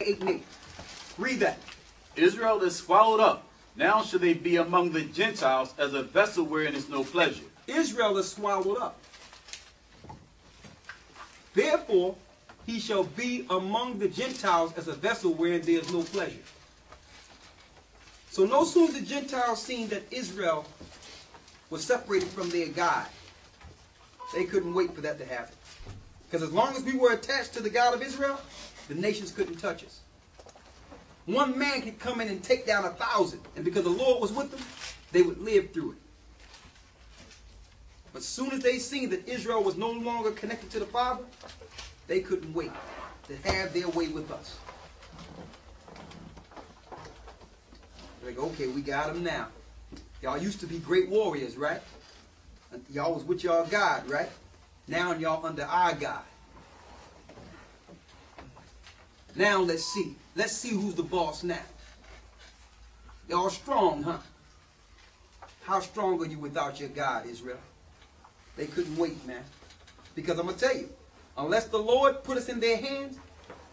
8 and 8. Read that. Israel is swallowed up. Now shall they be among the Gentiles as a vessel wherein is no pleasure. Israel is swallowed up. Therefore, he shall be among the Gentiles as a vessel wherein there is no pleasure. So no sooner the Gentiles seen that Israel was separated from their God, they couldn't wait for that to happen. Because as long as we were attached to the God of Israel, the nations couldn't touch us. One man could come in and take down 1,000, and because the Lord was with them, they would live through it. But as soon as they seen that Israel was no longer connected to the Father, they couldn't wait to have their way with us. They're like, okay, we got them now. Y'all used to be great warriors, right? Y'all was with y'all God, right? Now y'all under our God. Now let's see. Let's see who's the boss now. Y'all strong, huh? How strong are you without your God, Israel? They couldn't wait, man. Because I'm going to tell you, unless the Lord put us in their hands,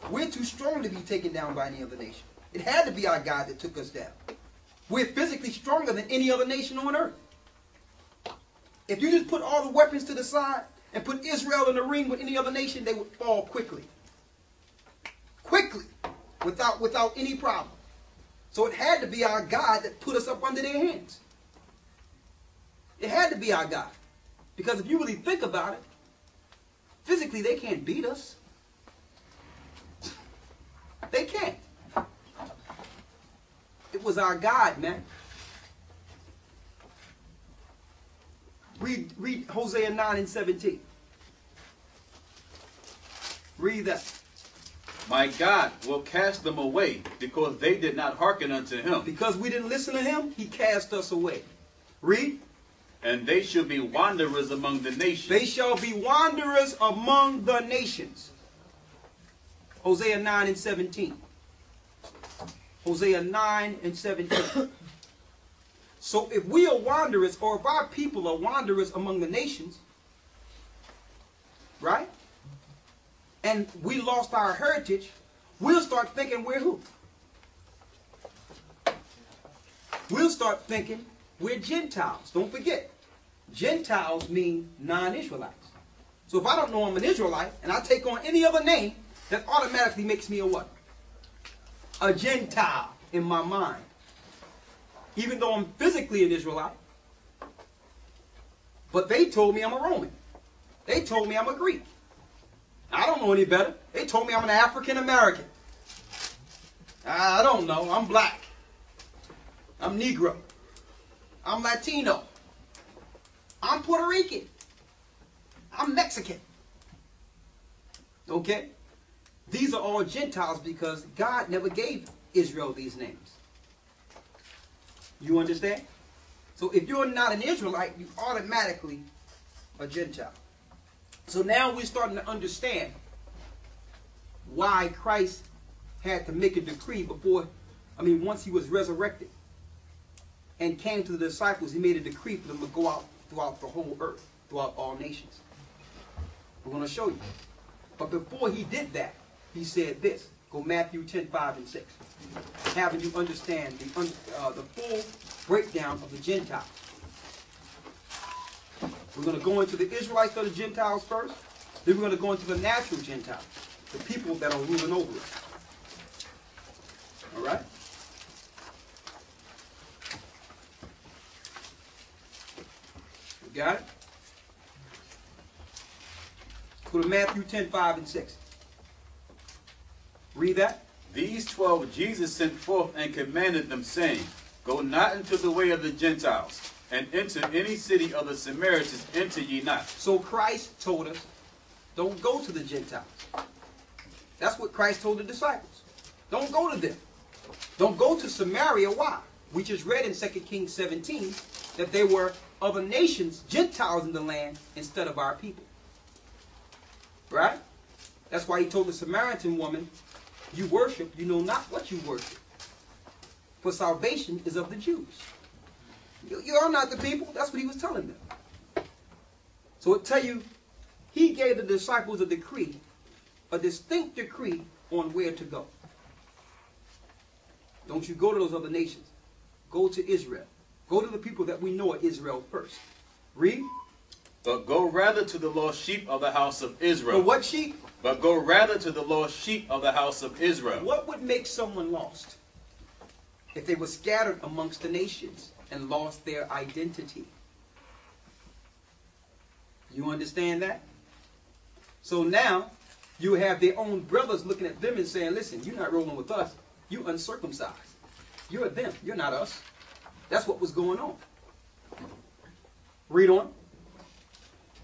we're too strong to be taken down by any other nation. It had to be our God that took us down. We're physically stronger than any other nation on earth. If you just put all the weapons to the side and put Israel in the ring with any other nation, they would fall quickly. Quickly. Without any problem. So it had to be our God that put us up under their hands. It had to be our God. Because if you really think about it, physically they can't beat us. They can't. It was our God, man. Read Hosea 9 and 17. Read that. My God will cast them away, because they did not hearken unto him. Because we didn't listen to him, he cast us away. Read. And they shall be wanderers among the nations. They shall be wanderers among the nations. Hosea 9 and 17. Hosea 9 and 17. So if we are wanderers, or if our people are wanderers among the nations, right? And we lost our heritage, we'll start thinking we're who? We'll start thinking we're Gentiles. Don't forget, Gentiles mean non-Israelites. So if I don't know I'm an Israelite, and I take on any other name, that automatically makes me a what? A Gentile in my mind. Even though I'm physically an Israelite. But they told me I'm a Roman. They told me I'm a Greek. I don't know any better. They told me I'm an African American. I don't know. I'm black. I'm Negro. I'm Latino. I'm Puerto Rican. I'm Mexican. Okay? These are all Gentiles because God never gave Israel these names. You understand? So if you're not an Israelite, you automatically a Gentile. So now we're starting to understand why Christ had to make a decree once he was resurrected and came to the disciples, he made a decree for them to go out throughout the whole earth, throughout all nations. We're going to show you. But before he did that, he said this. Go Matthew 10, 5 and 6. Having you understand the full breakdown of the Gentiles. We're going to go into the Israelites or the Gentiles first. Then we're going to go into the natural Gentiles. The people that are ruling over it. All right? You got it? Go to Matthew 10, 5 and 6. Read that. These 12 Jesus sent forth and commanded them, saying, Go not into the way of the Gentiles, and enter any city of the Samaritans enter ye not. So Christ told us, don't go to the Gentiles. That's what Christ told the disciples. Don't go to them. Don't go to Samaria. Why? We just read in 2 Kings 17 that there were other nations, Gentiles in the land, instead of our people. Right? That's why he told the Samaritan woman, you worship, you know not what you worship. For salvation is of the Jews. You are not the people. That's what he was telling them. So it tell you, he gave the disciples a decree, a distinct decree on where to go. Don't you go to those other nations. Go to Israel. Go to the people that we know are Israel first. Read. But go rather to the lost sheep of the house of Israel. But what sheep? But go rather to the lost sheep of the house of Israel. What would make someone lost? If they were scattered amongst the nations and lost their identity. You understand that? So now, you have their own brothers looking at them and saying, listen, you're not rolling with us. You uncircumcised. You're them. You're not us. That's what was going on. Read on.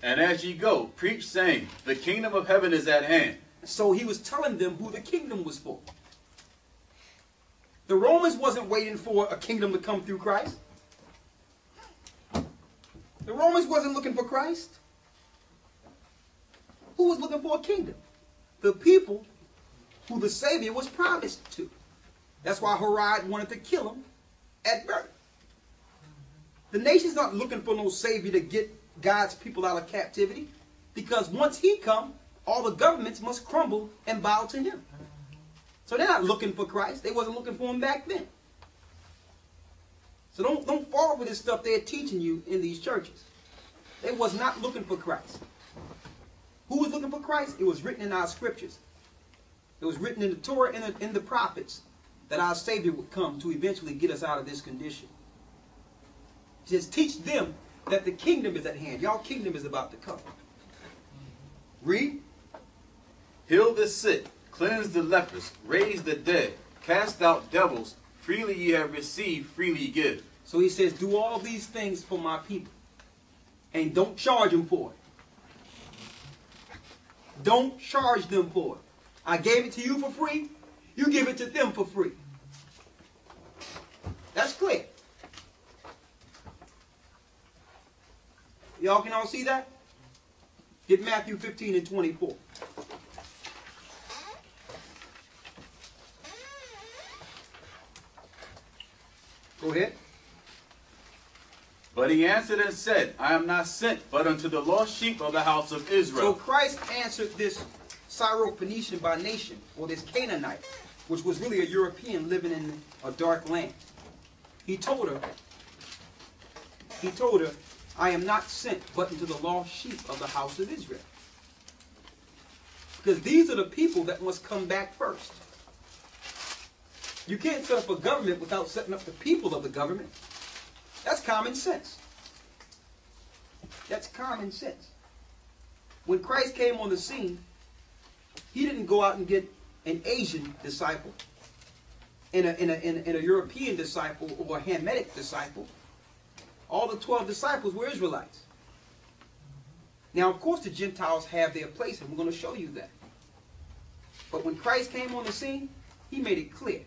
And as ye go, preach, saying, the kingdom of heaven is at hand. So he was telling them who the kingdom was for. The Romans wasn't waiting for a kingdom to come through Christ. The Romans wasn't looking for Christ. Who was looking for a kingdom? The people who the Savior was promised to. That's why Herod wanted to kill him at birth. The nation's not looking for no Savior to get God's people out of captivity, because once he come, all the governments must crumble and bow to him. So they're not looking for Christ. They wasn't looking for him back then. So don't fall for this stuff they're teaching you in these churches. They was not looking for Christ. Who was looking for Christ? It was written in our scriptures. It was written in the Torah and in the prophets that our Savior would come to eventually get us out of this condition. He says, teach them that the kingdom is at hand. Y'all kingdom is about to come. Read. Heal the sick, cleanse the lepers, raise the dead, cast out devils. Freely ye have received, freely give. So he says, do all these things for my people. And don't charge them for it. Don't charge them for it. I gave it to you for free. You give it to them for free. That's clear. Y'all can all see that? Get Matthew 15 and 24. Go ahead. But he answered and said, I am not sent, but unto the lost sheep of the house of So Israel. Christ answered this Syro-Phoenician by nation, or this Canaanite, which was really a European living in a dark land. He told her, I am not sent but unto the lost sheep of the house of Israel. Because these are the people that must come back first. You can't set up a government without setting up the people of the government. That's common sense. That's common sense. When Christ came on the scene, he didn't go out and get an Asian disciple, and a European disciple, or a Hamitic disciple. All the 12 disciples were Israelites. Now, of course, the Gentiles have their place, and we're going to show you that. But when Christ came on the scene, he made it clear.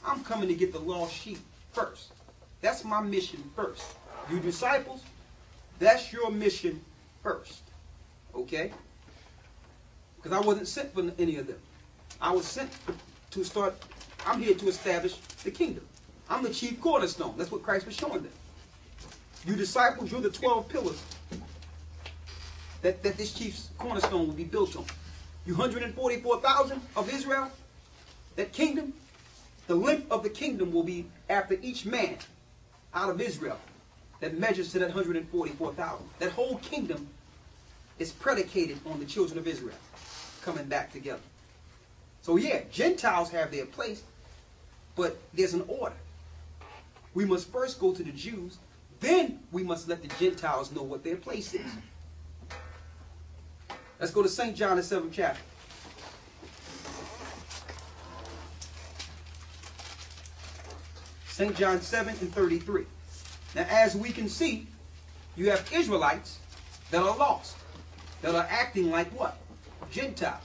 I'm coming to get the lost sheep first. That's my mission first. You disciples, that's your mission first. Okay? Because I wasn't sent for any of them. I was sent to start, I'm here to establish the kingdom. I'm the chief cornerstone. That's what Christ was showing them. You disciples, you're the 12 pillars that this chief cornerstone will be built on. You 144,000 of Israel, that kingdom, the length of the kingdom will be after each man out of Israel that measures to that 144,000. That whole kingdom is predicated on the children of Israel coming back together. So yeah, Gentiles have their place, but there's an order. We must first go to the Jews, then we must let the Gentiles know what their place is. Let's go to St. John, the 7th chapter. St. John 7 and 33. Now, as we can see, you have Israelites that are lost, that are acting like what? Gentiles.